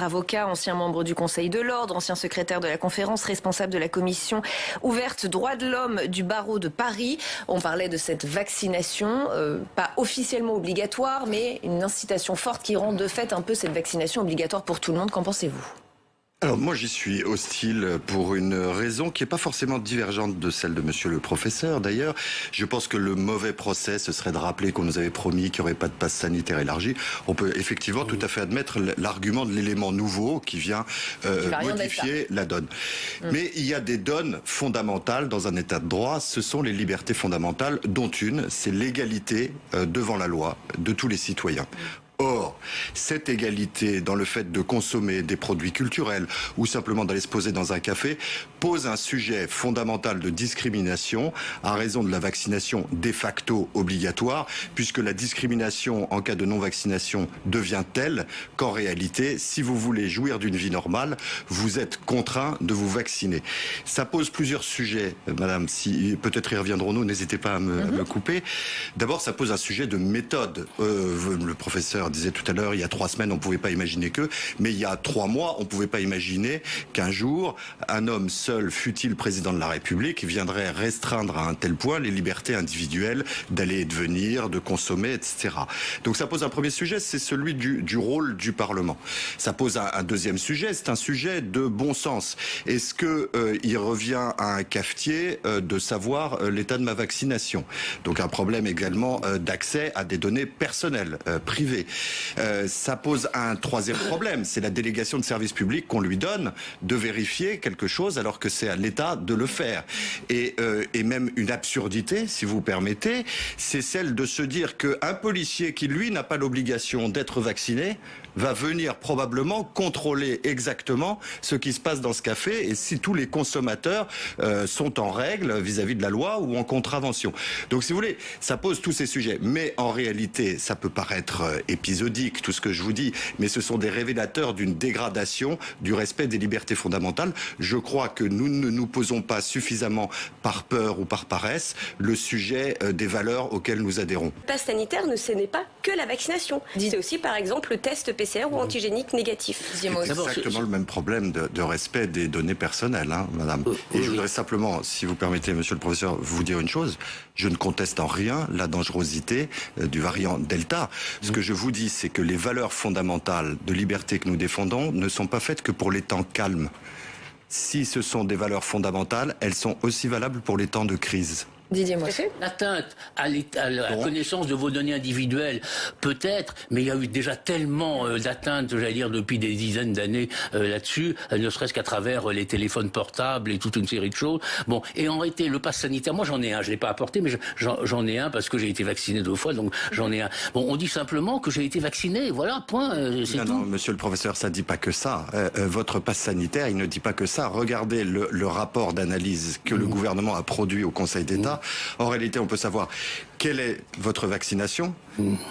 Avocat, ancien membre du Conseil de l'Ordre, ancien secrétaire de la conférence, responsable de la commission ouverte droits de l'homme du barreau de Paris. On parlait de cette vaccination, pas officiellement obligatoire, mais une incitation forte qui rend de fait un peu cette vaccination obligatoire pour tout le monde. Qu'en pensez-vous ? Alors moi j'y suis hostile pour une raison qui n'est pas forcément divergente de celle de monsieur le professeur. D'ailleurs, je pense que le mauvais procès, ce serait de rappeler qu'on nous avait promis qu'il n'y aurait pas de passe sanitaire élargi. On peut effectivement tout à fait admettre l'argument de l'élément nouveau qui vient modifier la donne. Mais il y a des donnes fondamentales dans un état de droit, ce sont les libertés fondamentales, dont une, c'est l'égalité devant la loi de tous les citoyens. Or, cette égalité dans le fait de consommer des produits culturels ou simplement d'aller se poser dans un café pose un sujet fondamental de discrimination à raison de la vaccination de facto obligatoire, puisque la discrimination en cas de non-vaccination devient telle qu'en réalité, si vous voulez jouir d'une vie normale, vous êtes contraint de vous vacciner. Ça pose plusieurs sujets, madame, si peut-être y reviendrons-nous, n'hésitez pas à me couper. D'abord, ça pose un sujet de méthode. Le professeur disait tout à l'heure, il y a 3 semaines, on ne pouvait pas imaginer mais il y a 3 mois, on ne pouvait pas imaginer qu'un jour, un homme seul, fût-il président de la République, viendrait restreindre à un tel point les libertés individuelles d'aller et de venir, de consommer, etc. Donc ça pose un premier sujet, c'est celui du rôle du Parlement. Ça pose un deuxième sujet, c'est un sujet de bon sens. Est-ce que il revient à un cafetier de savoir l'état de ma vaccination? Donc un problème également d'accès à des données personnelles, privées. Ça pose un troisième problème, c'est la délégation de service public qu'on lui donne de vérifier quelque chose alors que c'est à l'État de le faire. Et même une absurdité, si vous permettez, c'est celle de se dire qu'un policier qui, lui, n'a pas l'obligation d'être vacciné va venir probablement contrôler exactement ce qui se passe dans ce café et si tous les consommateurs sont en règle vis-à-vis de la loi ou en contravention. Donc si vous voulez, ça pose tous ces sujets. Mais en réalité, ça peut paraître épisodique, tout ce que je vous dis, mais ce sont des révélateurs d'une dégradation du respect des libertés fondamentales. Je crois que nous ne nous posons pas suffisamment par peur ou par paresse le sujet des valeurs auxquelles nous adhérons. Le pass sanitaire, ce n'est pas que la vaccination. C'est aussi par exemple le test PCR ou antigénique négatif. C'est exactement le même problème de respect des données personnelles, hein, madame. Et je voudrais simplement, si vous permettez, monsieur le professeur, vous dire une chose. Je ne conteste en rien la dangerosité du variant Delta. Ce que je vous dis, c'est que les valeurs fondamentales de liberté que nous défendons ne sont pas faites que pour les temps calmes. Si ce sont des valeurs fondamentales, elles sont aussi valables pour les temps de crise. Didier Moix. L'atteinte à la connaissance de vos données individuelles, peut-être, mais il y a eu déjà tellement d'atteintes, j'allais dire, depuis des dizaines d'années là-dessus, ne serait-ce qu'à travers les téléphones portables et toute une série de choses. Bon, et en réalité, le pass sanitaire, moi j'en ai un, je l'ai pas apporté, mais j'en ai un parce que j'ai été vacciné 2 fois, donc j'en ai un. Bon, on dit simplement que j'ai été vacciné, voilà, point, c'est tout. Non, monsieur le professeur, ça dit pas que ça. Votre pass sanitaire, il ne dit pas que ça. Regardez le rapport d'analyse que le gouvernement a produit au Conseil d'État. En réalité, on peut savoir quelle est votre vaccination,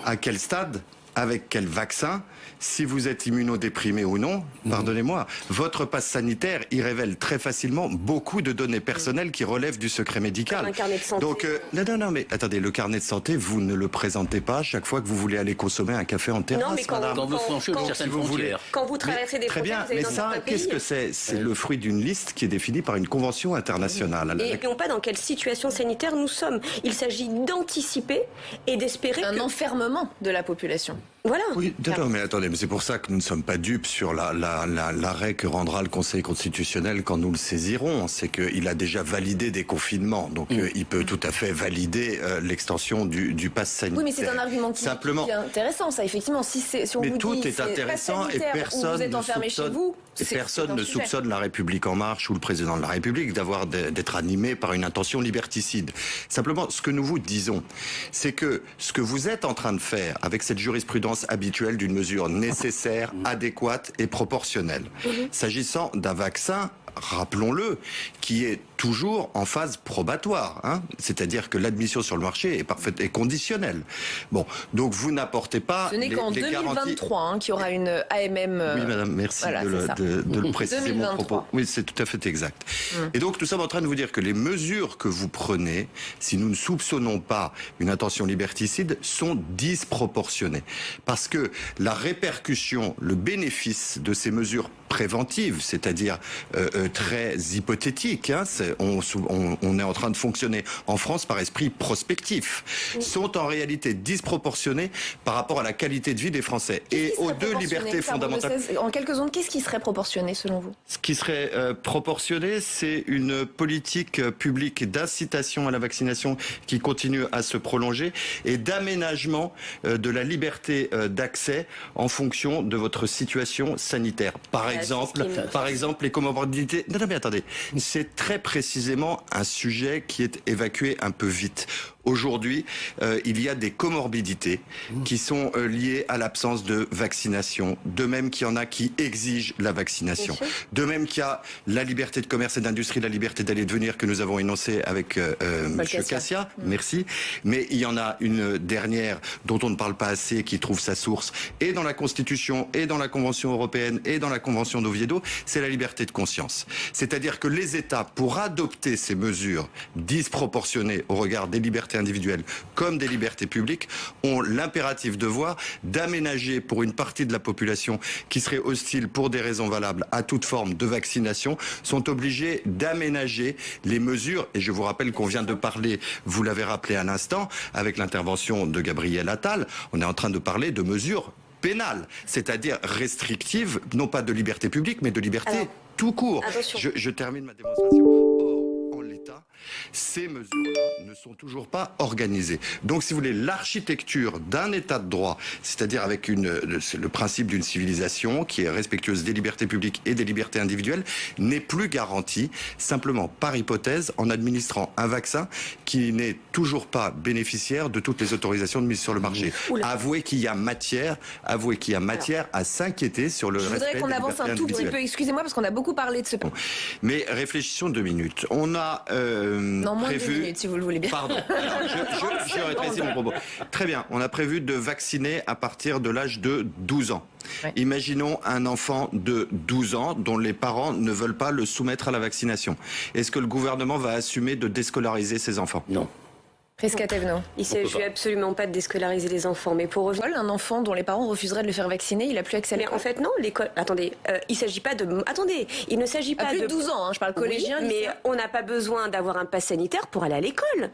à quel stade, avec quel vaccin, si vous êtes immunodéprimé ou non, pardonnez-moi, votre passe sanitaire, il révèle très facilement beaucoup de données personnelles qui relèvent du secret médical. Comme un carnet de santé. Donc, non, mais attendez, le carnet de santé, vous ne le présentez pas chaque fois que vous voulez aller consommer un café en terrasse, non, mais quand vous franchez certaines frontières. Quand vous traversez des frontières, vous allez mais dans ça, un pays. qu'est-ce que c'est? C'est le fruit d'une liste qui est définie par une convention internationale. Et non pas dans quelle situation sanitaire nous sommes. Il s'agit d'anticiper et d'espérer Un enfermement de la population. Voilà. Oui, d'accord, mais attendez, mais c'est pour ça que nous ne sommes pas dupes sur l'arrêt que rendra le Conseil constitutionnel quand nous le saisirons. C'est qu'il a déjà validé des confinements, donc il peut tout à fait valider l'extension du pass sanitaire. Oui, mais c'est un argument qui est intéressant, ça, effectivement. Si on mais vous tout dit, est intéressant et personne vous êtes enfermé chez vous, personne ne soupçonne la République en marche ou le président de la République d'être animé par une intention liberticide. Simplement, ce que nous vous disons, c'est que ce que vous êtes en train de faire avec cette jurisprudence habituelle d'une mesure nécessaire, adéquate et proportionnelle. S'agissant d'un vaccin, rappelons-le, qui est toujours en phase probatoire, hein. C'est-à-dire que l'admission sur le marché est conditionnelle. Bon, donc vous n'apportez pas Ce n'est qu'en 2023 qu'il y aura une AMM. Oui, madame, merci voilà, de le préciser, 2023. mon propos. Oui, c'est tout à fait exact. Et donc, nous sommes en train de vous dire que les mesures que vous prenez, si nous ne soupçonnons pas une intention liberticide, sont disproportionnées. Parce que la répercussion, le bénéfice de ces mesures préventives, c'est-à-dire très hypothétiques, hein, on est en train de fonctionner en France par esprit prospectif, sont en réalité disproportionnés par rapport à la qualité de vie des Français et aux deux libertés fondamentales. En quelques secondes, qu'est-ce qui serait proportionné selon vous? Ce qui serait proportionné, c'est une politique publique d'incitation à la vaccination qui continue à se prolonger et d'aménagement de la liberté d'accès en fonction de votre situation sanitaire. Par exemple, les comorbidités. Non, mais attendez, c'est très précisément un sujet qui est évacué un peu vite. Aujourd'hui, il y a des comorbidités qui sont liées à l'absence de vaccination, de même qu'il y en a qui exigent la vaccination, de même qu'il y a la liberté de commerce et d'industrie, la liberté d'aller et de venir que nous avons énoncée avec M. Cassia, merci, mais il y en a une dernière dont on ne parle pas assez, qui trouve sa source et dans la Constitution, et dans la Convention européenne, et dans la Convention d'Oviedo, c'est la liberté de conscience. C'est-à-dire que les États, pour adopter ces mesures disproportionnées au regard des libertés individuelles comme des libertés publiques, ont l'impératif devoir d'aménager pour une partie de la population qui serait hostile pour des raisons valables à toute forme de vaccination, sont obligés d'aménager les mesures. Et je vous rappelle qu'on vient de parler, vous l'avez rappelé à l'instant, avec l'intervention de Gabriel Attal, on est en train de parler de mesures pénales, c'est-à-dire restrictives, non pas de liberté publique, mais de liberté tout court. Je termine ma démonstration. Or, en l'état, ces mesures-là ne sont toujours pas organisées. Donc, si vous voulez, l'architecture d'un état de droit, c'est-à-dire avec le principe d'une civilisation qui est respectueuse des libertés publiques et des libertés individuelles, n'est plus garantie, simplement par hypothèse, en administrant un vaccin qui n'est toujours pas bénéficiaire de toutes les autorisations de mise sur le marché. Avouez qu'il y a matière à s'inquiéter sur le respect des libertés individuelles. Je voudrais qu'on avance un tout petit peu, excusez-moi, parce qu'on a beaucoup parlé de ce... Mais réfléchissons 2 minutes. On a... non, moins prévu... de 2 minutes, si vous le voulez bien. Pardon. Alors, je rétrécis mon propos. Très bien. On a prévu de vacciner à partir de l'âge de 12 ans. Ouais. Imaginons un enfant de 12 ans dont les parents ne veulent pas le soumettre à la vaccination. Est-ce que le gouvernement va assumer de déscolariser ses enfants? Non. Prisca Thévenot. Il ne s'agit absolument pas de déscolariser les enfants, mais pour revenir... Un enfant dont les parents refuseraient de le faire vacciner, il n'a plus accès à l'école. En fait, non, l'école... Attendez, il s'agit pas de... Attendez, il ne s'agit pas plus de 12 ans, hein, je parle collégien, oui, mais on n'a pas besoin d'avoir un pass sanitaire pour aller à l'école.